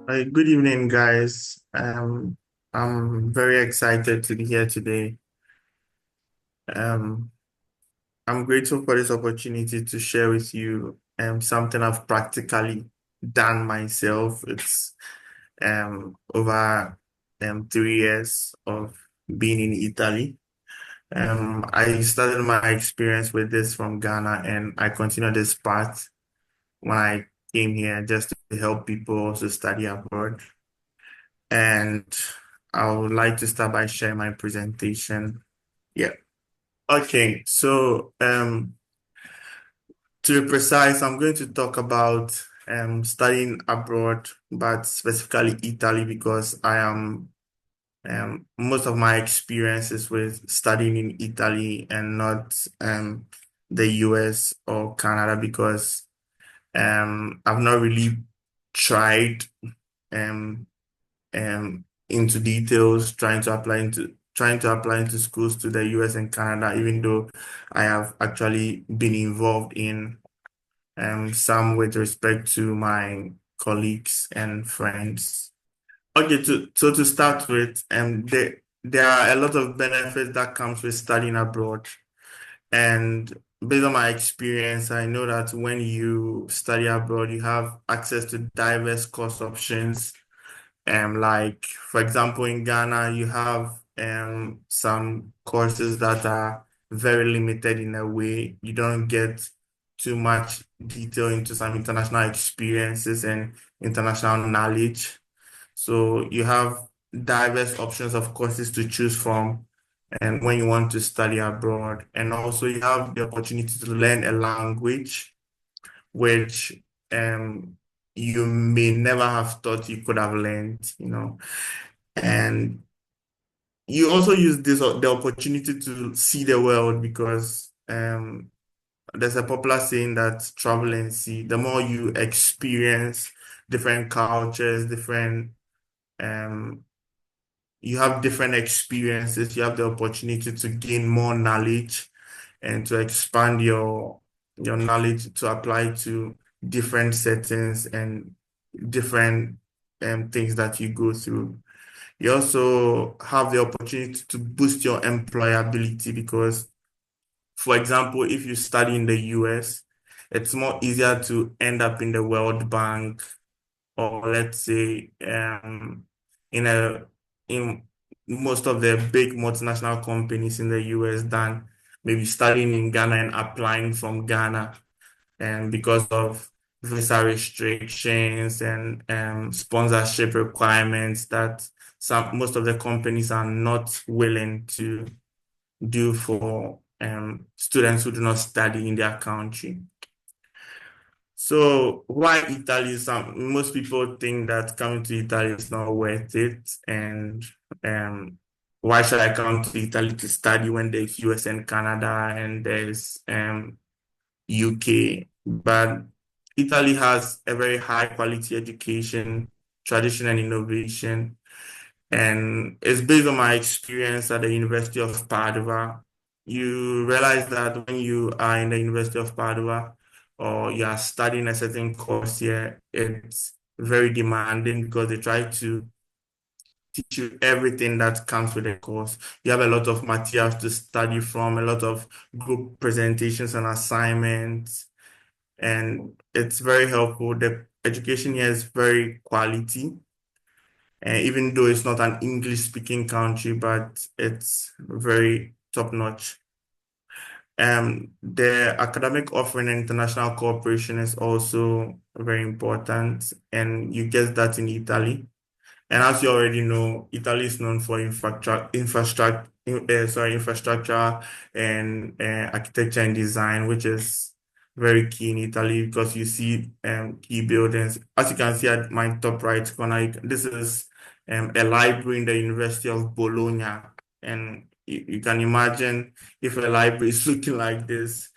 Good evening, guys. I'm very excited to be here today. Um, I'm grateful for this opportunity to share with you something I've practically done myself. It's over 3 years of being in Italy. I started my experience with this from Ghana, and I continued this path when I came here just to help people also study abroad. And I would like to start by sharing my presentation. Yeah. Okay. So, to be precise, I'm going to talk about studying abroad, but specifically Italy, because I am most of my experiences with studying in Italy and not the US or Canada, because I've not really tried um into details, trying to apply into schools to the US and Canada, even though I have actually been involved in some with respect to my colleagues and friends. Okay, so to start with, there are a lot of benefits that comes with studying abroad. And based on my experience, I know that when you study abroad, you have access to diverse course options. Like for example, in Ghana, you have some courses that are very limited in a way. You don't get too much detail into some international experiences and international knowledge. So you have diverse options of courses to choose from, and when you want to study abroad, and also you have the opportunity to learn a language which um you may never have thought you could have learned. And you also use the opportunity to see the world, because there's a popular saying that travel and see. The more you experience different cultures, um you have different experiences, you have the opportunity to gain more knowledge and to expand your knowledge to apply to different settings and different things that you go through. You also have the opportunity to boost your employability, because, for example, if you study in the US, it's more easier to end up in the World Bank, or let's say in a in most of the big multinational companies in the US, than maybe studying in Ghana and applying from Ghana, and because of visa restrictions and sponsorship requirements that some most of the companies are not willing to do for students who do not study in their country. So why Italy? Most people think that coming to Italy is not worth it, and um, why should I come to Italy to study when there's US and Canada and there's UK? But Italy has a very high quality education, tradition, and innovation, and it's based on my experience at the University of Padua. You realize that when you are in the University of Padua, or you are studying a certain course here, it's very demanding, because they try to teach you everything that comes with the course. You have a lot of materials to study from, a lot of group presentations and assignments, and it's very helpful. The education here is very quality, even though it's not an English speaking country, but it's very top notch. The academic offering and international cooperation is also very important, and you get that in Italy. And as you already know, Italy is known for infrastructure and architecture and design, which is very key in Italy, because you see key buildings. As you can see at my top right corner, this is a library in the University of Bologna, and you can imagine if a library is looking like this,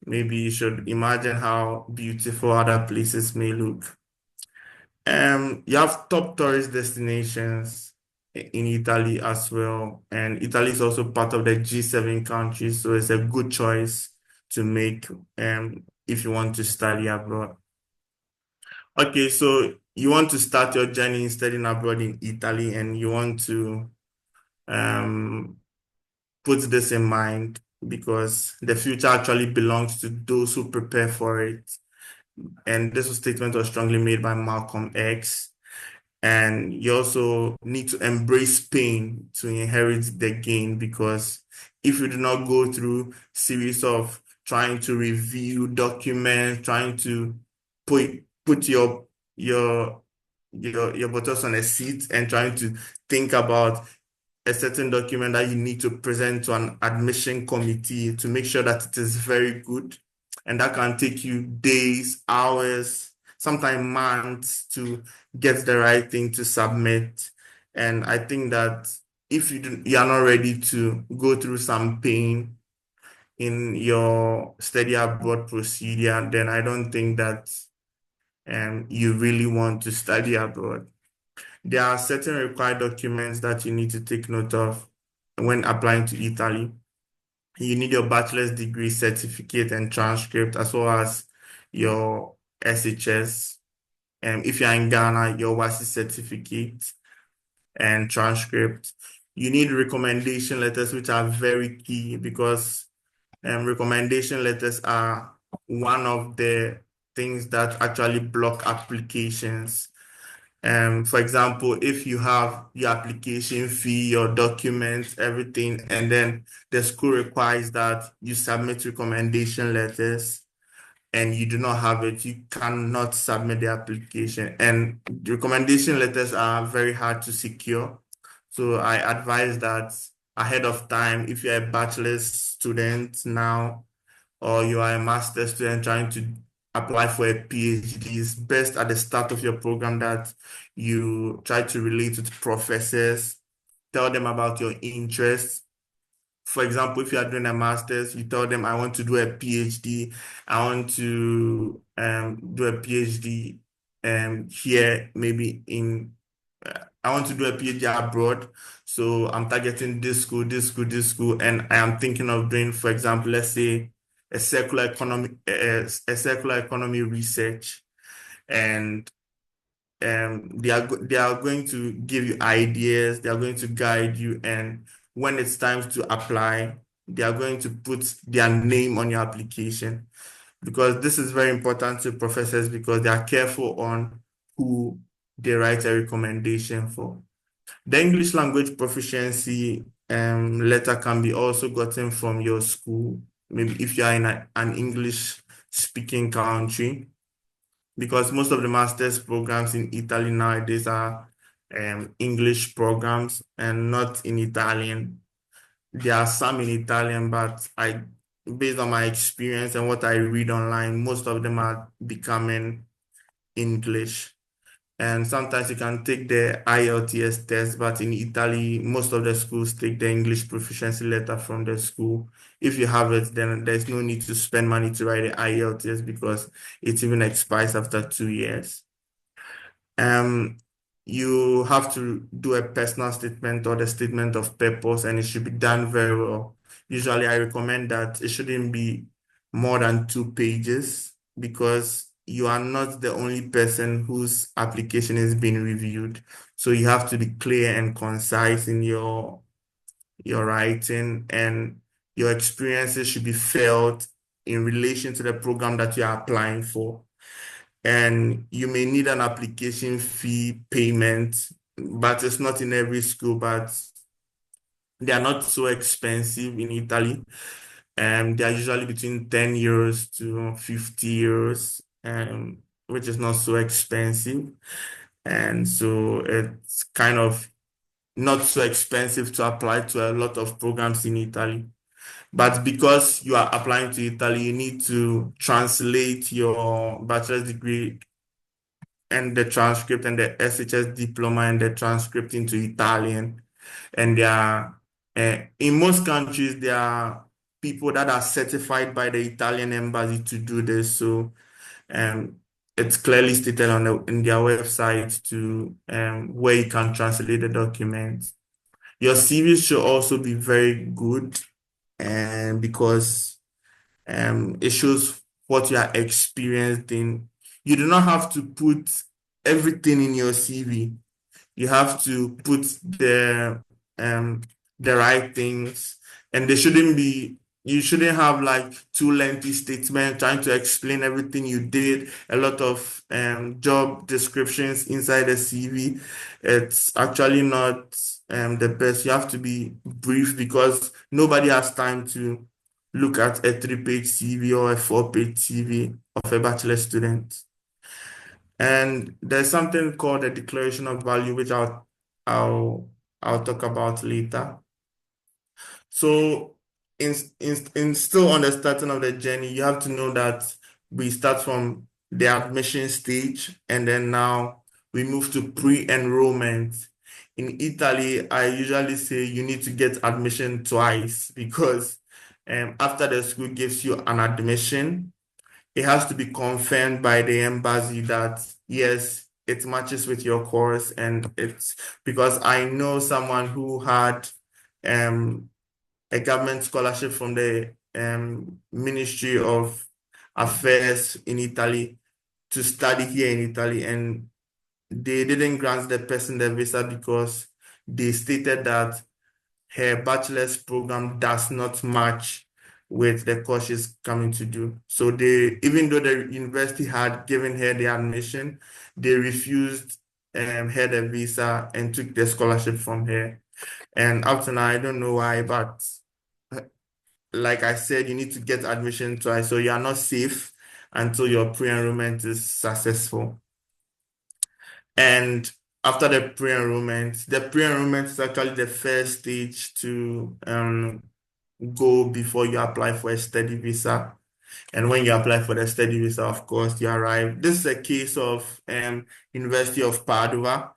maybe you should imagine how beautiful other places may look. You have top tourist destinations in Italy as well, and Italy is also part of the G7 countries, so it's a good choice to make if you want to study abroad. Okay, so you want to start your journey in studying abroad in Italy, and you want to um, put this in mind, because the future actually belongs to those who prepare for it. And this statement was strongly made by Malcolm X. And you also need to embrace pain to inherit the gain, because if you do not go through series of trying to review documents, trying to put your buttocks on a seat and trying to think about a certain document that you need to present to an admission committee to make sure that it is very good. And that can take you days, hours, sometimes months to get the right thing to submit. And I think that if you are not ready to go through some pain in your study abroad procedure, then I don't think that you really want to study abroad. There are certain required documents that you need to take note of when applying to Italy. You need your bachelor's degree certificate and transcript, as well as your SHS. If you're in Ghana, your WASI certificate and transcript. You need recommendation letters, which are very key, because recommendation letters are one of the things that actually block applications. For example, if you have your application fee, your documents, everything, and then the school requires that you submit recommendation letters and you do not have it, you cannot submit the application. And the recommendation letters are very hard to secure. So I advise that ahead of time, if you're a bachelor's student now, or you are a master's student trying to apply for a PhD, it's best at the start of your program that you try to relate with professors, tell them about your interests. For example, if you are doing a master's, you tell them, I want to do a PhD. I want to do a PhD here, maybe I want to do a PhD abroad. So I'm targeting this school, this school, this school, and I am thinking of doing, for example, let's say a circular economy research, and they are going to give you ideas, they are going to guide you, and when it's time to apply, they are going to put their name on your application, because this is very important to professors, because they are careful on who they write a recommendation for. The English language proficiency letter can be also gotten from your school, maybe if you are in an English speaking country, because most of the master's programs in Italy nowadays are English programs and not in Italian. There are some in Italian, but based on my experience and what I read online, most of them are becoming English. And sometimes you can take the IELTS test, but in Italy, most of the schools take the English proficiency letter from the school. If you have it, then there's no need to spend money to write the IELTS, because it even expires after 2 years. Um, you have to do a personal statement or the statement of purpose, and it should be done very well. Usually, I recommend that it shouldn't be more than 2 pages, because you are not the only person whose application is being reviewed. So you have to be clear and concise in your writing, and your experiences should be felt in relation to the program that you are applying for. And you may need an application fee payment, but it's not in every school, but they are not so expensive in Italy. They are usually between 10 euros to 50 euros, which is not so expensive. And so it's kind of not so expensive to apply to a lot of programs in Italy. But because you are applying to Italy, you need to translate your bachelor's degree and the transcript and the SHS diploma and the transcript into Italian. And there are, in most countries, there are people that are certified by the Italian embassy to do this. So um, it's clearly stated in their website to where you can translate the documents. Your CV should also be very good, and because it shows what you are experienced in. You do not have to put everything in your CV. You have to put um the right things, and they shouldn't be you shouldn't have like too lengthy statement trying to explain everything you did, a lot of job descriptions inside the CV. It's actually not the best. You have to be brief because nobody has time to look at a 3-page CV or a 4-page CV of a bachelor student. And there's something called a declaration of value, which I'll I'll talk about later. So in still on the starting of the journey, you have to know that we start from the admission stage, and then now we move to pre-enrollment. In Italy, I usually say you need to get admission twice because after the school gives you an admission, it has to be confirmed by the embassy that yes, it matches with your course. And it's because I know someone who had a government scholarship from the Ministry of Affairs in Italy to study here in Italy, and they didn't grant the person the visa because they stated that her bachelor's program does not match with the course she's coming to do. So they, even though the university had given her the admission, they refused her the visa and took the scholarship from her. And up to now, I don't know why, but like I said, you need to get admission twice, so you are not safe until your pre-enrollment is successful. And after the pre-enrollment is actually the first stage to go before you apply for a study visa. And when you apply for the study visa, of course, you arrive. This is a case of University of Padua.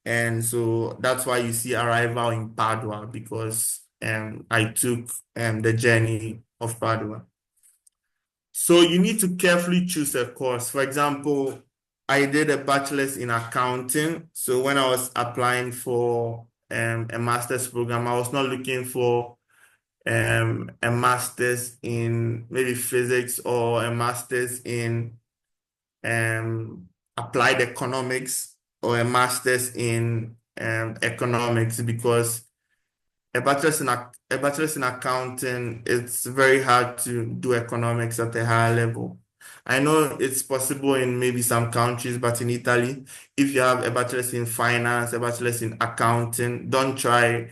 And so that's why you see arrival in Padua, because I took the journey of Padua. So you need to carefully choose a course. For example, I did a bachelor's in accounting. So when I was applying for a master's program, I was not looking for a master's in maybe physics or a master's in applied economics or a master's in economics, because a bachelor's in accounting, it's very hard to do economics at a higher level. I know it's possible in maybe some countries, but in Italy, if you have a bachelor's in finance, a bachelor's in accounting, don't try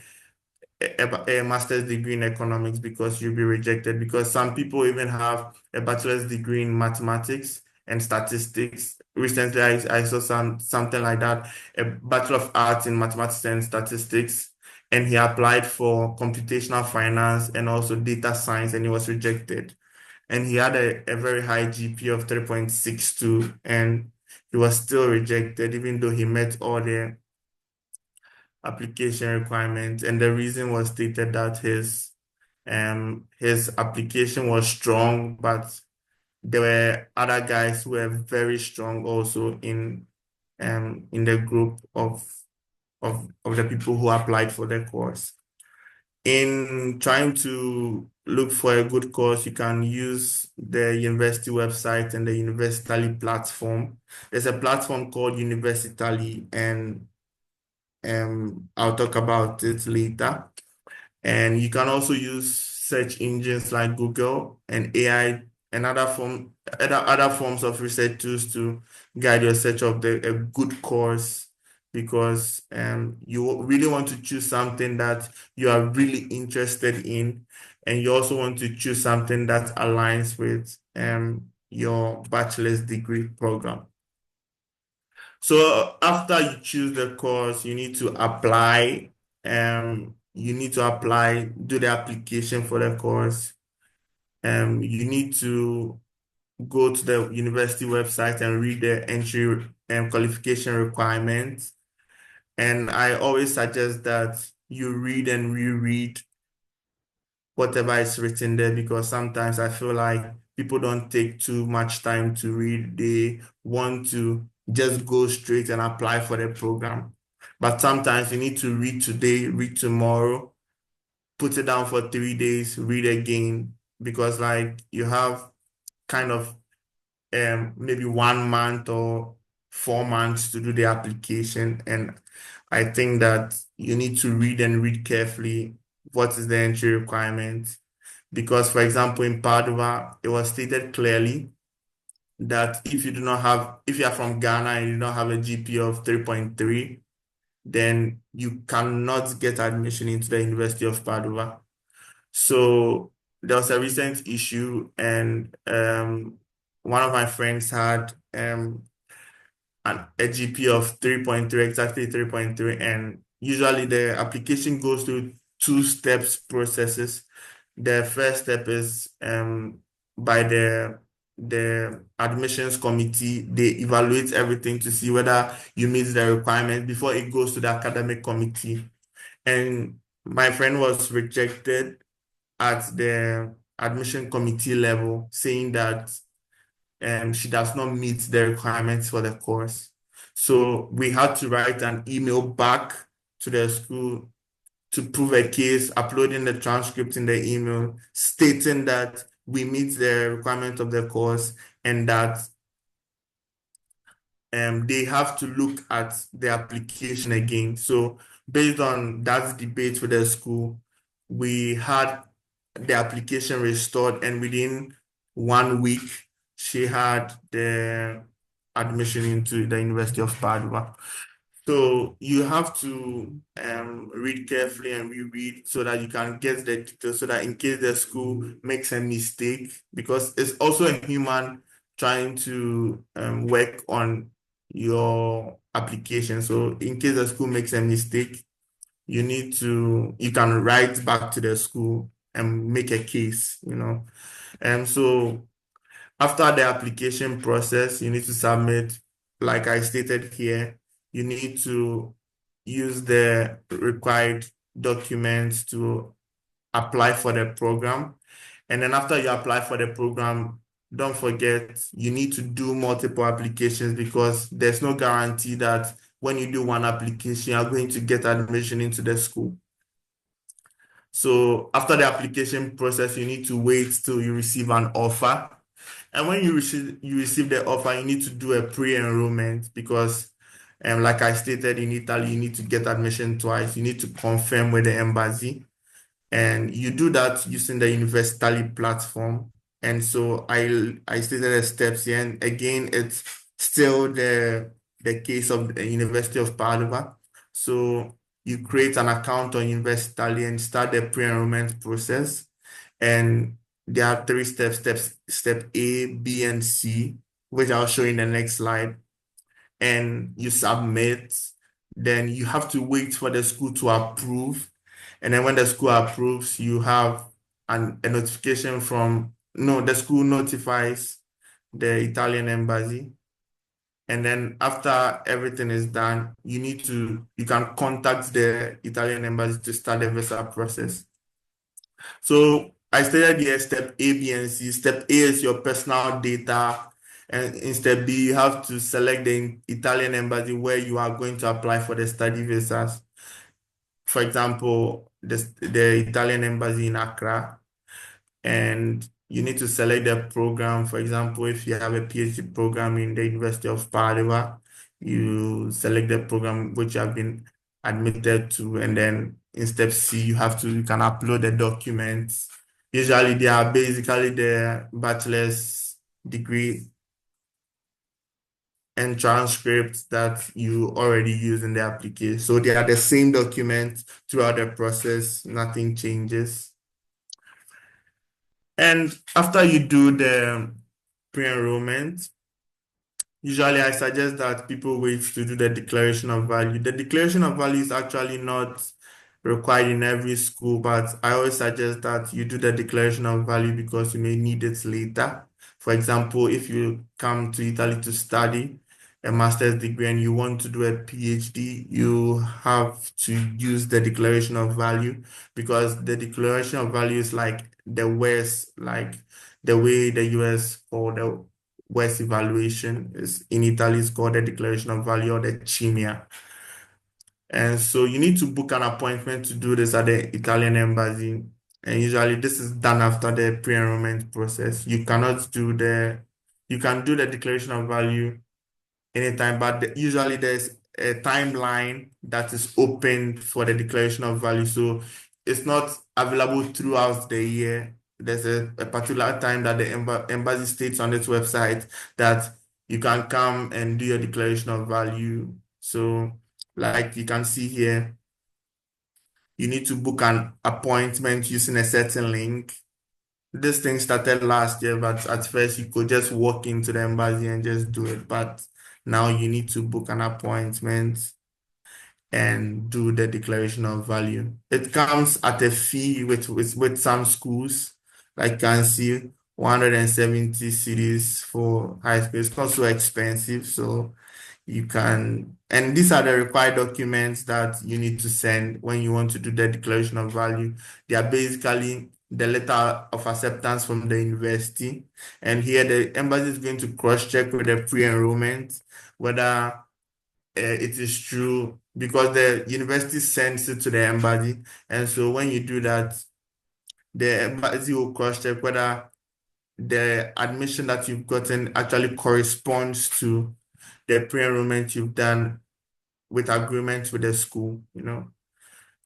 a master's degree in economics because you'll be rejected, because some people even have a bachelor's degree in mathematics and statistics. Recently, I saw something like that, a Bachelor of Arts in mathematics and statistics, and he applied for computational finance and also data science, and he was rejected. And he had a very high GPA of 3.62, and he was still rejected, even though he met all the application requirements. And the reason was stated that his application was strong, but there were other guys who were very strong also in the group of the people who applied for the course. In trying to look for a good course, you can use the university website and the Universitali platform. There's a platform called Universitali, and I'll talk about it later. And you can also use search engines like Google and AI and other forms of research tools to guide your search of a good course, because you really want to choose something that you are really interested in, and you also want to choose something that aligns with your bachelor's degree program. So after you choose the course, you need to apply. Do the application for the course. You need to go to the university website and read the entry and qualification requirements. And I always suggest that you read and reread whatever is written there, because sometimes I feel like people don't take too much time to read. They want to just go straight and apply for the program. But sometimes you need to read today, read tomorrow, put it down for 3 days, read again, because like you have kind of maybe 1 month or 4 months to do the application. And I think that you need to read and read carefully what is the entry requirement. Because, for example, in Padua, it was stated clearly that if you are from Ghana and you do not have a GPA of 3.3, then you cannot get admission into the University of Padua. So there was a recent issue, and one of my friends had a GPA of 3.3, exactly 3.3, and usually the application goes through two steps processes. The first step is by the admissions committee. They evaluate everything to see whether you meet the requirement before it goes to the academic committee. And my friend was rejected at the admission committee level, saying that she does not meet the requirements for the course. So we had to write an email back to the school to prove a case, uploading the transcript in the email, stating that we meet the requirement of the course and that they have to look at the application again. So based on that debate with the school, we had the application restored, and within 1 week, she had the admission into the University of Padua. So you have to read carefully and reread so that you can get the details, so that in case the school makes a mistake, because it's also a human trying to work on your application. So in case the school makes a mistake, you can write back to the school and make a case, And so after the application process, you need to submit, like I stated here, you need to use the required documents to apply for the program. And then after you apply for the program, don't forget, you need to do multiple applications, because there's no guarantee that when you do one application, you're going to get admission into the school. So after the application process, you need to wait till you receive an offer. And when you receive the offer, you need to do a pre-enrollment, because like I stated, in Italy, you need to get admission twice. You need to confirm with the embassy. And you do that using the University platform. And so I stated the steps here. And again, it's still the case of the University of Padua. So you create an account on University and start the pre-enrollment process. And there are three steps, step A, B, and C, which I'll show in the next slide. And you submit, then you have to wait for the school to approve. And then when the school approves, you have a notification the school notifies the Italian embassy. And then after everything is done, you can contact the Italian embassy to start the visa process. So I stated here step A, B, and C. Step A is your personal data. And in step B, you have to select the Italian embassy where you are going to apply for the study visas. For example, the Italian embassy in Accra. And you need to select the program. For example, if you have a PhD program in the University of Padua, you select the program which you have been admitted to, and then in step C, you can upload the documents. Usually they are basically the bachelor's degree and transcripts that you already use in the application. So they are the same documents throughout the process, nothing changes. And after you do the pre-enrollment, usually I suggest that people wait to do the declaration of value. The declaration of value is actually not required in every school, but I always suggest that you do the declaration of value because you may need it later. For example, if you come to Italy to study a master's degree and you want to do a PhD, you have to use the declaration of value, because the declaration of value is like the West, like the way the US call the West evaluation is in Italy, it's called the declaration of value, or the CIMIA. And so you need to book an appointment to do this at the Italian embassy. And usually this is done after the pre-enrollment process. You can do the declaration of value anytime, but usually there's a timeline that is open for the declaration of value. So it's not available throughout the year. There's a particular time that the embassy states on its website that you can come and do your declaration of value. So like you can see here, you need to book an appointment using a certain link. This thing started last year, but at first you could just walk into the embassy and just do it. But now you need to book an appointment and do the declaration of value. It comes at a fee with some schools. Like you can see 170 cities for high school. It's not so expensive, so you can, and these are the required documents that you need to send when you want to do the declaration of value. They are basically the letter of acceptance from the university. And here the embassy is going to cross-check with the pre-enrollment whether it is true, because the university sends it to the embassy. And so when you do that, the embassy will cross-check whether the admission that you've gotten actually corresponds to the pre-enrollment you've done with agreement with the school, you know.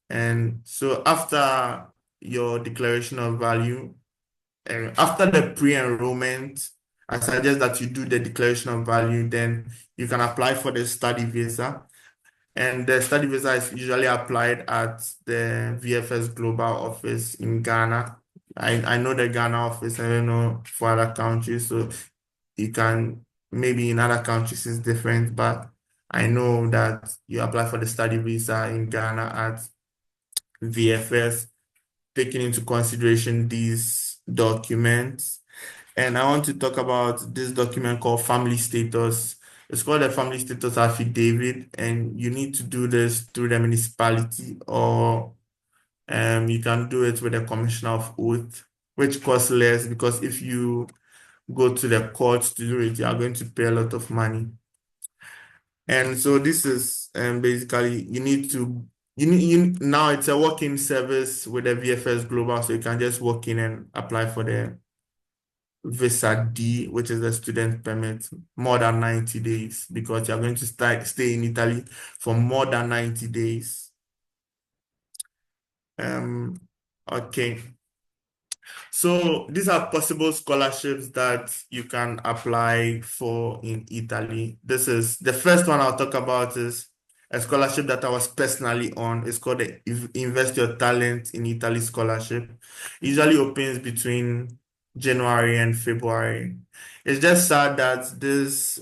And so after your declaration of value, after the pre-enrollment, I suggest that you do the declaration of value, then you can apply for the study visa. And the study visa is usually applied at the VFS Global office in Ghana. I know the Ghana office, I don't know for other countries, so you can, maybe in other countries it's different, but I know that you apply for the study visa in Ghana at VFS, taking into consideration these documents. And I want to talk about this document called family status. It's called a family status affidavit, and you need to do this through the municipality, or you can do it with a commissioner of oath, which costs less, because if you go to the court to do it, you are going to pay a lot of money. And so this is basically, you need to, now it's a walk-in service with the VFS Global, so you can just walk in and apply for the Visa D, which is a student permit, more than 90 days, because you're going to stay in Italy for more than 90 days. Okay. So these are possible scholarships that you can apply for in Italy. This is the first one I'll talk about, is a scholarship that I was personally on. It's called the Invest Your Talent in Italy scholarship. It usually opens between January and February. It's just sad that this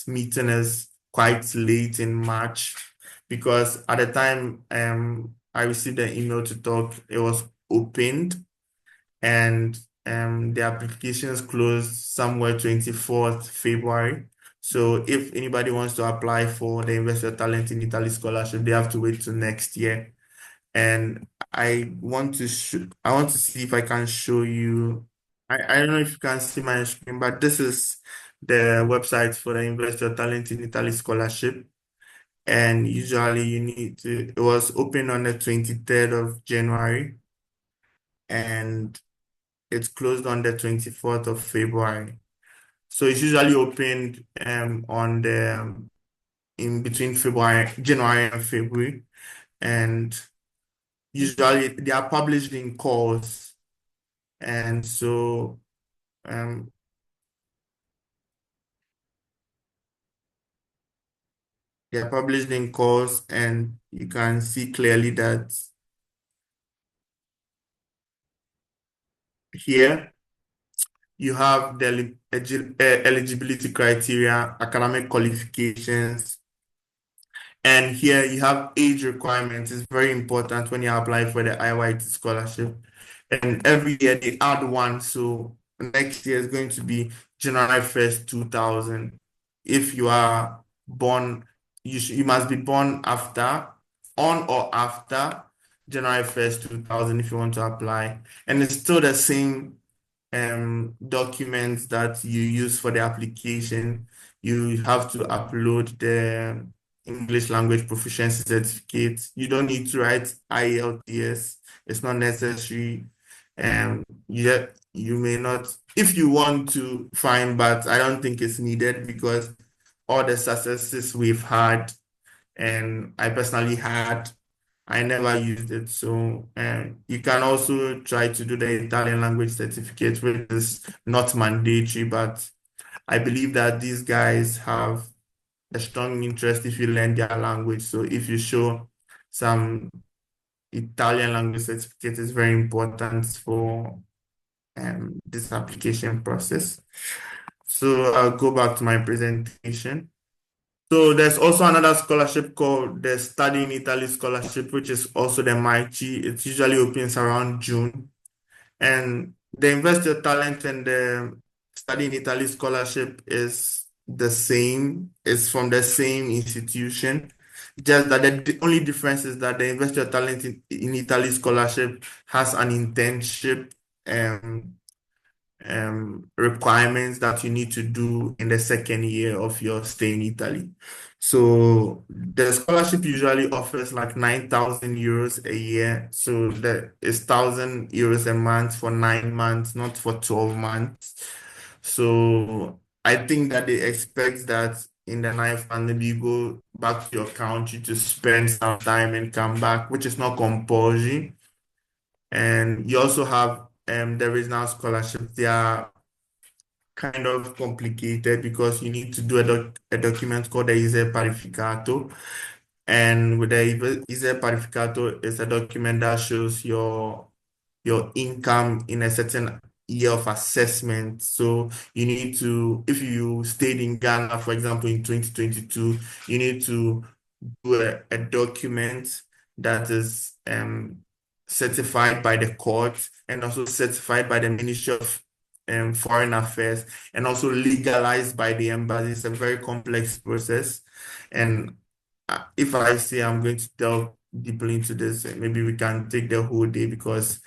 meeting is quite late in March, because at the time I received an email to talk, it was opened, and the applications closed somewhere 24th February. So if anybody wants to apply for the Investor Talent in Italy scholarship, they have to wait till next year. And I want to see if I can show you. I don't know if you can see my screen, but this is the website for the Investor Talent in Italy scholarship. And usually you need to, it was open on the 23rd of January, and it's closed on the 24th of February. So it's usually opened on the in between January and February. And usually they are published in calls. And so they are published in calls, and you can see clearly that here you have the eligibility criteria, academic qualifications, and here you have age requirements. It's very important when you apply for the IYT scholarship. And every year they add one. So next year is going to be January 1st, 2000. If you are born, you must be born on or after January 1st, 2000 if you want to apply. And it's still the same documents that you use for the application. You have to upload the English language proficiency certificate. You don't need to write IELTS. It's not necessary. You you may not, if you want to, fine, but I don't think it's needed because all the successes we've had and I personally had, I never used it. So you can also try to do the Italian language certificate, which is not mandatory, but I believe that these guys have a strong interest if you learn their language. So if you show some Italian language certificate, is very important for this application process. So I'll go back to my presentation. So there's also another scholarship called the Study in Italy Scholarship, which is also the MIT. It usually opens around June. And the Invest Your Talent and the Study in Italy Scholarship is the same. It's from the same institution. Just that the only difference is that the Invest Your Talent in Italy Scholarship has an internship um, requirements that you need to do in the second year of your stay in Italy. So the scholarship usually offers like 9,000 euros a year. So that is 1,000 euros a month for 9 months, not for 12 months. So I think that they expect that in the ninth month, maybe you go back to your country to spend some time and come back, which is not compulsory. And you also have the regional scholarships. They are kind of complicated because you need to do a document called the ISE Parificato. And with the ISE Parificato, it's a document that shows your income in a certain year of assessment. So you need to, if you stayed in Ghana, for example, in 2022, you need to do a document that is certified by the court and also certified by the Ministry of Foreign Affairs and also legalized by the embassy. It's a very complex process. And if I say I'm going to delve deeply into this, maybe we can take the whole day because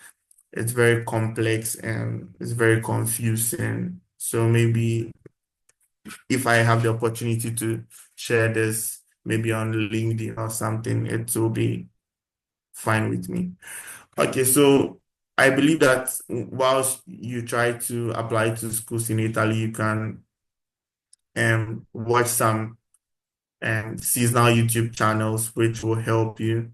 it's very complex and it's very confusing. So maybe if I have the opportunity to share this, maybe on LinkedIn or something, it will be fine with me. Okay, so I believe that whilst you try to apply to schools in Italy, you can watch some seasonal YouTube channels, which will help you.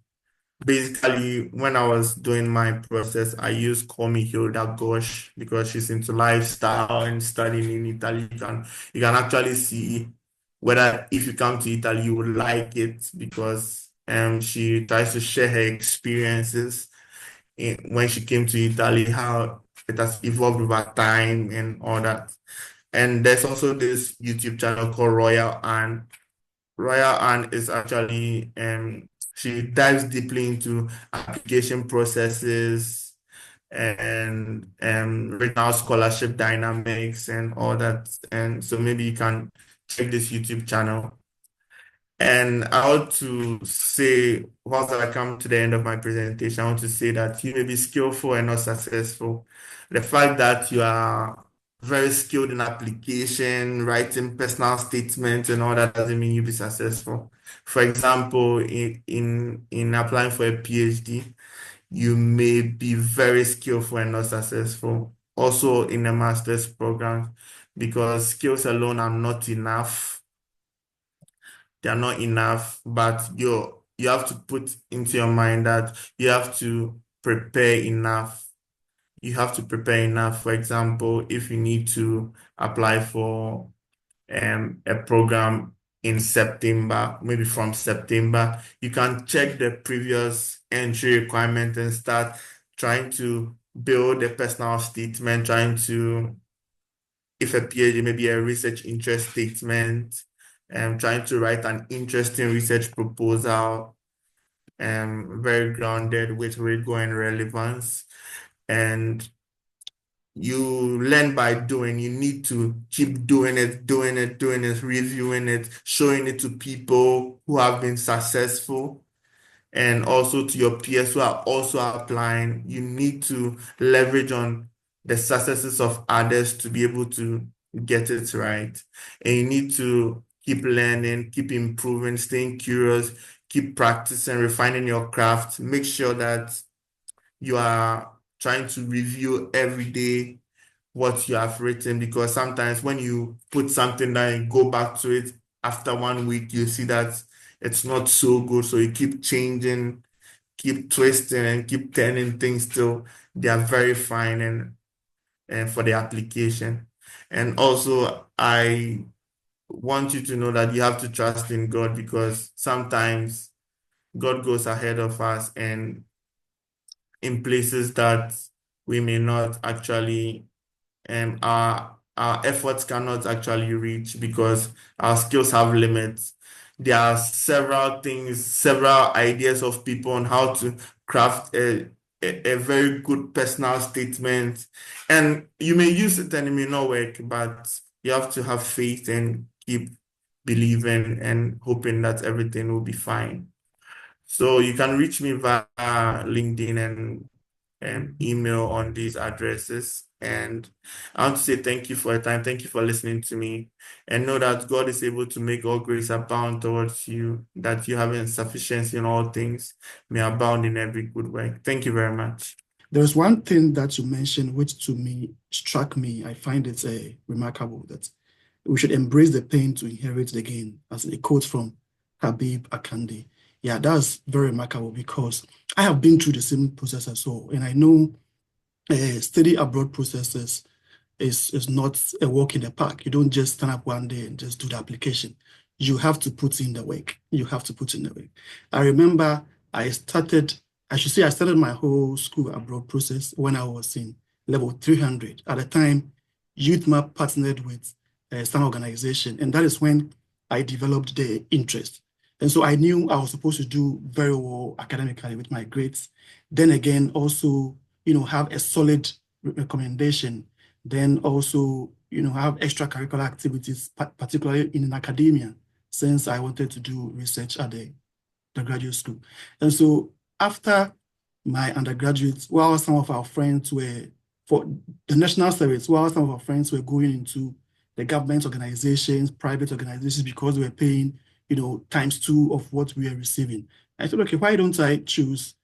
Basically, when I was doing my process, I used Call Me Hilda Gosh because she's into lifestyle and studying in Italy. You can actually see whether if you come to Italy, you would like it because she tries to share her experiences when she came to Italy, how it has evolved over time and all that. And there's also this YouTube channel called Royal Anne. Royal Anne is actually she dives deeply into application processes and regional scholarship dynamics and all that. And so maybe you can check this YouTube channel. And I want to say, once I come to the end of my presentation, I want to say that you may be skillful and not successful. The fact that you are very skilled in application, writing personal statements and all that doesn't mean you'll be successful. For example, in applying for a PhD, you may be very skillful and not successful. Also in a master's program, because skills alone are not enough. They are not enough, but you have to put into your mind that you have to prepare enough. You have to prepare enough. For example, if you need to apply for a program in September, maybe from September, you can check the previous entry requirement and start trying to build a personal statement, trying to, if a PhD, maybe a research interest statement, trying to write an interesting research proposal, very grounded with rigor and relevance. And you learn by doing. You need to keep doing it, reviewing it, showing it to people who have been successful and also to your peers who are also applying. You need to leverage on the successes of others to be able to get it right. And you need to keep learning, keep improving, staying curious, keep practicing, refining your craft. Make sure that you are trying to review every day, what you have written, because sometimes when you put something down and go back to it after 1 week, you see that it's not so good. So you keep changing, keep twisting, and keep turning things till they are very fine and for the application. And also, I want you to know that you have to trust in God, because sometimes God goes ahead of us and in places that we may not actually, our efforts cannot actually reach, because our skills have limits. There are several things, several ideas of people on how to craft a very good personal statement. And you may use it and it may not work, but you have to have faith and keep believing and hoping that everything will be fine. So you can reach me via LinkedIn and email on these addresses. And I want to say thank you for your time. Thank you for listening to me. And know that God is able to make all grace abound towards you, that you have insufficiency in all things, may abound in every good work. Thank you very much. There's one thing that you mentioned which to me struck me. I find it remarkable that we should embrace the pain to inherit the gain, as a quote from Habib Akande. Yeah, that's very remarkable because I have been through the same process as well. And I know study abroad processes is not a walk in the park. You don't just stand up one day and just do the application. You have to put in the work. You have to put in the work. I remember I started my whole school abroad process when I was in level 300. At the time, YouthsMAP partnered with some organization, and that is when I developed the interest. And so I knew I was supposed to do very well academically with my grades. Then again, also, have a solid recommendation, then also, have extracurricular activities, particularly in academia, since I wanted to do research at the graduate school. And so after my undergraduate, while some of our friends were for the national service, while some of our friends were going into the government organizations, private organizations, because they were paying, ×2 of what we are receiving. I thought, okay, why don't I choose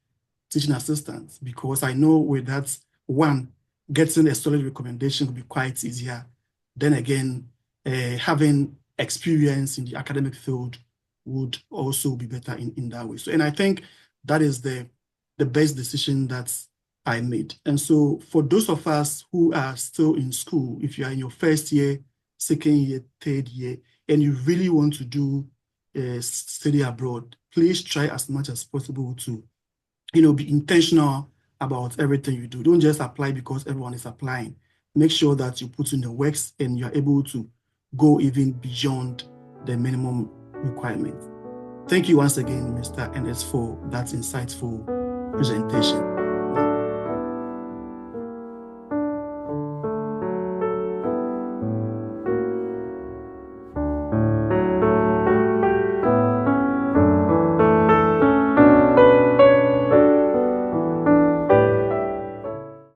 teaching assistants? Because I know with that, one, getting a solid recommendation will be quite easier. Then again, having experience in the academic field would also be better in that way. So, and I think that is the best decision that I made. And so for those of us who are still in school, if you are in your first year, second year, third year, and you really want to do study abroad, please try as much as possible to be intentional about everything you do. Don't just apply because everyone is applying. Make sure that you put in the works and you're able to go even beyond the minimum requirement. Thank you once again, Mr. Ernest, for that insightful presentation.